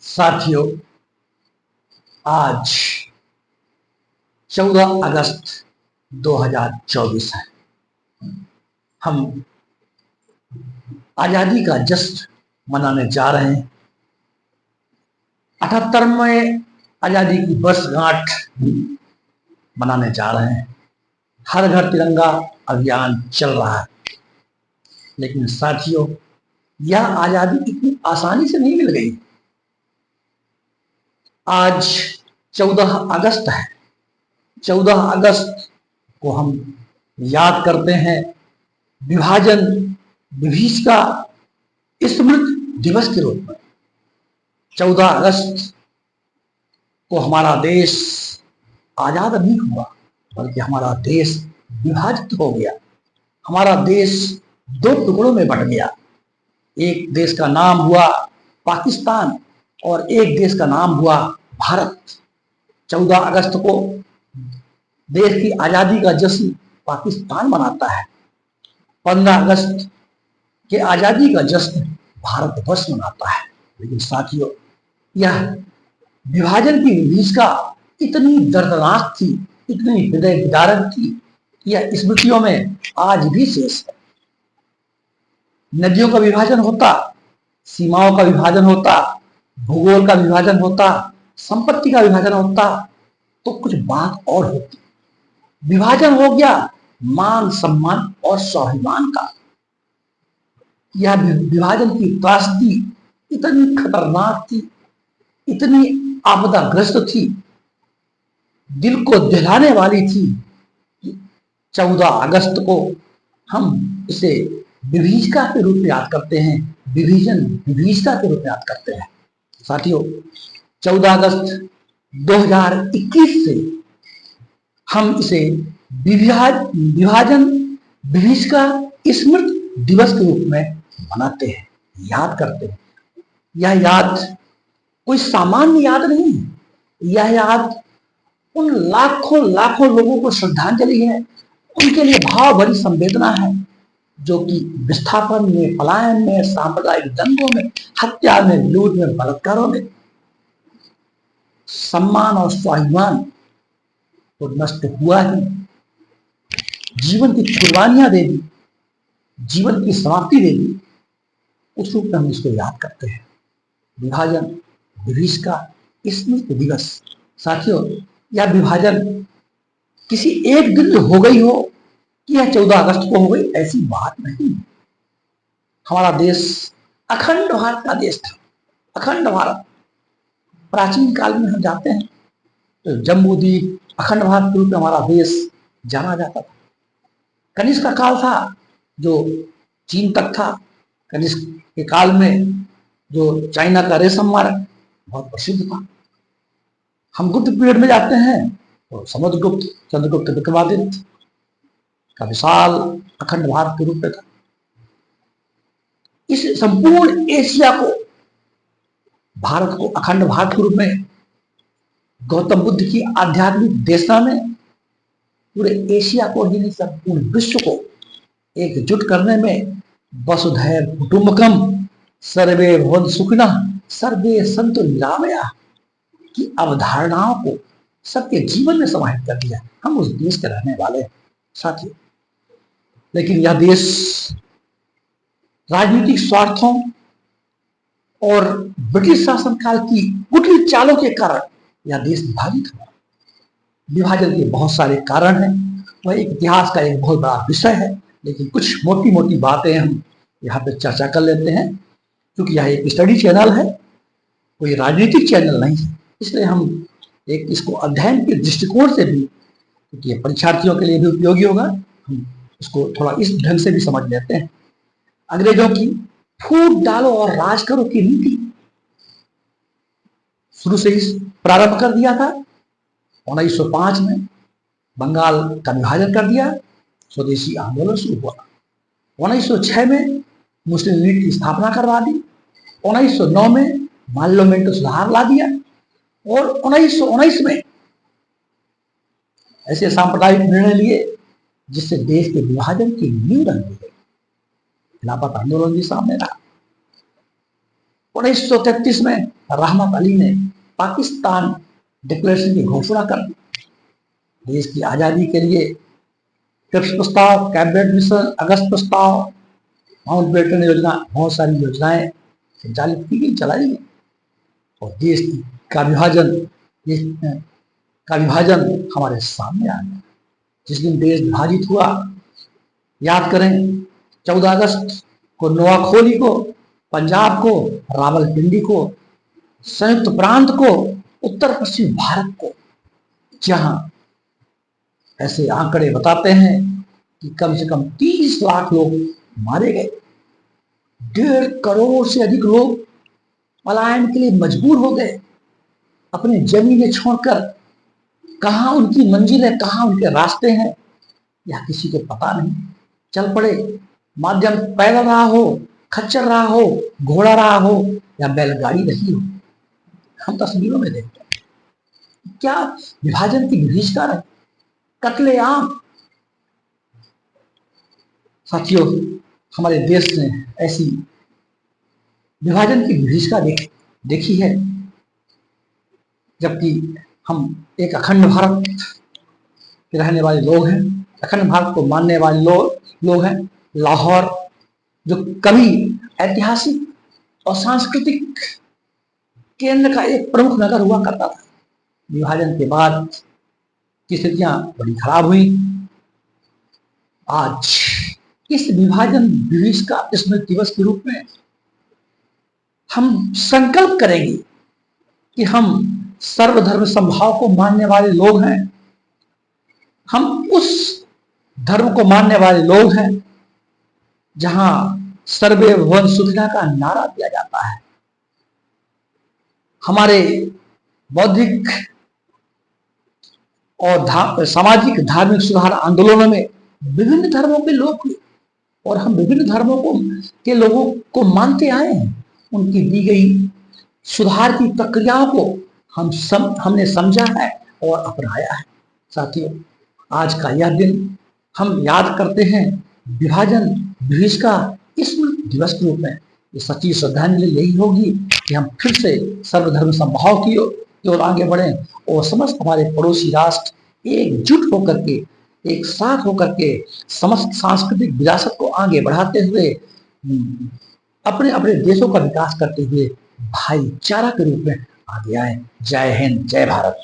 साथियों, आज 14 अगस्त 2024 है। हम आजादी का जश्न मनाने जा रहे हैं। 78वें आजादी की वर्षगांठ मनाने जा रहे हैं। हर घर तिरंगा अभियान चल रहा है। लेकिन साथियों, यह आजादी इतनी आसानी से नहीं मिल गई। आज 14 अगस्त है। 14 अगस्त को हम याद करते हैं विभाजन विभीषिका स्मृति दिवस के रूप में। 14 अगस्त को हमारा देश आजाद नहीं हुआ, बल्कि हमारा देश विभाजित हो गया। हमारा देश दो टुकड़ों में बंट गया। एक देश का नाम हुआ पाकिस्तान और एक देश का नाम हुआ भारत। 14 अगस्त को देश की आजादी का जश्न पाकिस्तान मनाता है। 15 अगस्त के आजादी का जश्न भारतवर्ष मनाता है। लेकिन साथियों, यह विभाजन की विभीषिका इतनी दर्दनाक थी, इतनी हृदय विदारक थी, यह स्मृतियों में आज भी शेष है। नदियों का विभाजन होता, सीमाओं का विभाजन होता, भूगोल का विभाजन होता, संपत्ति का विभाजन होता, तो कुछ बात और होती। विभाजन हो गया मान सम्मान और स्वाभिमान का। यह विभाजन की त्रासदी इतनी खतरनाक थी, इतनी आपदाग्रस्त थी, दिल को दहलाने वाली थी। 14 अगस्त को हम इसे विभीषिका के रूप में याद करते हैं, विभाजन विभीषिका के रूप में याद करते हैं। साथियों, 14 अगस्त 2021 से हम इसे विभाजन विभीषिका स्मृति दिवस के रूप में मनाते हैं, याद करते हैं। यह याद कोई सामान्य याद नहीं है। यह याद उन लाखों लाखों लोगों को श्रद्धांजलि है, उनके लिए भाव भरी संवेदना है, जो कि विस्थापन में, पलायन में, सांप्रदायिक दंगों में, हत्या में, लूट में, बलात्कारों में सम्मान और स्वाभिमान तो नष्ट हुआ ही, जीवन की कुर्बानियां दे दी, जीवन की समाप्ति दे दी। उस रूप में हम इसको याद करते हैं, विभाजन विभीषिका स्मृति दिवस। साथियों, यह विभाजन किसी एक दिन में हो गई हो कि यह 14 अगस्त को हो गई, ऐसी बात नहीं। हमारा देश अखंड भारत का देश था, अखंड भारत। प्राचीन काल में हम जाते हैं तो जम्बूद्वीप अखंड भारत के रूप में हमारा देश जाना जाता था। कनिष्क का काल था जो चीन तक था। कनिष्क के काल में जो चाइना का रेशम मार्ग बहुत प्रसिद्ध था। हम गुप्त पीरियड में जाते हैं तो समुद्रगुप्त, चंद्रगुप्त, विक्रमादित्य का विशाल अखंड भारत के रूप में था। इस संपूर्ण एशिया को, भारत को अखंड भारत के रूप में गौतम बुद्ध की आध्यात्मिक देशना में पूरे एशिया को ही नहीं, संपूर्ण विश्व को एकजुट करने में वसुधैव कुटुंबकम सर्वे भवन्तु सुखिनः सर्वे सन्तु निरामयाः की अवधारणाओं को सबके जीवन में समाहित कर दिया। हम उस देश के रहने वाले हैं साथियों। लेकिन यह देश राजनीतिक स्वार्थों और ब्रिटिश शासनकाल की कुटिल चालों के कारण यह देश विभाजित हुआ। विभाजन के बहुत सारे कारण हैं, वह इतिहास का एक बहुत बड़ा विषय है। लेकिन कुछ मोटी मोटी बातें हम यहाँ पे चर्चा कर लेते हैं। क्योंकि यह एक स्टडी चैनल है, कोई राजनीतिक चैनल नहीं है, इसलिए हम एक इसको अध्ययन के दृष्टिकोण से भी, क्योंकि ये परीक्षार्थियों के लिए भी उपयोगी होगा, हम इसको थोड़ा इस ढंग से भी समझ लेते हैं। अंग्रेजों की फूट डालो और राज करो की नीति शुरू से ही प्रारंभ कर दिया था। 1905 में बंगाल का विभाजन कर दिया, स्वदेशी आंदोलन शुरू हुआ। 1906 में मुस्लिम लीग की स्थापना करवा दी। 1909 में पार्लियामेंट सुधार ला दिया और 1919 में ऐसे सांप्रदायिक निर्णय लिए जिससे देश के विभाजन की नींव रख दी गई। खिलाफत आंदोलन भी सामने रहा। 1933 में रहमत अली ने पाकिस्तान डिक्लेरेशन की घोषणा कर दी। देश की आजादी के लिए क्रिप्स प्रस्ताव, कैबिनेट मिशन, अगस्त प्रस्ताव, माउंटबेटन योजना, बहुत सारी योजनाएं संचालित की गई, चलाई गई और देश का विभाजन हमारे सामने आ गया। जिस दिन देश विभाजित हुआ, याद करें 14 अगस्त को नोआखोली को, पंजाब को, रावलपिंडी को, संयुक्त प्रांत को, उत्तर पश्चिम भारत को, जहां ऐसे आंकड़े बताते हैं कि कम से कम 30 लाख लोग मारे गए, 1.5 करोड़ से अधिक लोग पलायन के लिए मजबूर हो गए, अपनी जमीनें छोड़कर। कहां उनकी मंजिल है, कहां उनके रास्ते हैं, यह किसी को पता नहीं। चल पड़े, माध्यम पैदल रहा हो, खच्चर रहा हो, घोड़ा रहा हो या बैलगाड़ी रही हो। हम तस्वीरों में देखते हैं क्या विभाजन की विभीषिका रही, कत्लेआम। साथियों, हमारे देश ने ऐसी विभाजन की विभीषिका देखी है, जबकि हम एक अखंड भारत के रहने वाले लोग हैं, अखंड भारत को मानने वाले लोग हैं। लाहौर जो कभी ऐतिहासिक और सांस्कृतिक केंद्र का एक प्रमुख नगर हुआ करता था, विभाजन के बाद की स्थितियां बड़ी खराब हुई। आज इस विभाजन विभीषिका स्मृति दिवस के रूप में हम संकल्प करेंगे कि हम सर्वधर्म समभाव को मानने वाले लोग हैं। हम उस धर्म को मानने वाले लोग हैं जहां सर्वे भवन्तु सुखिनः का नारा दिया जाता है। हमारे बौद्धिक और सामाजिक धार्मिक सुधार आंदोलनों में विभिन्न धर्मों के लोग हुए और हम विभिन्न धर्मों के लोगों को मानते आए हैं। उनकी दी गई सुधार की प्रक्रियाओं को हमने समझा है और अपनाया है। साथियों, आज का यह दिन हम याद करते हैं विभाजन विभीषिका स्मृति दिवस के रूप में। ये सच्ची श्रद्धांजलि यही होगी कि हम फिर से सर्वधर्म समभाव की ओर आगे बढ़ें और समस्त हमारे पड़ोसी राष्ट्र एकजुट होकर के, एक साथ होकर के समस्त सांस्कृतिक विरासत को आगे बढ़ाते हुए अपने अपने देशों का विकास करते हुए भाईचारा के रूप में आगे आए। जय हिंद, जय भारत।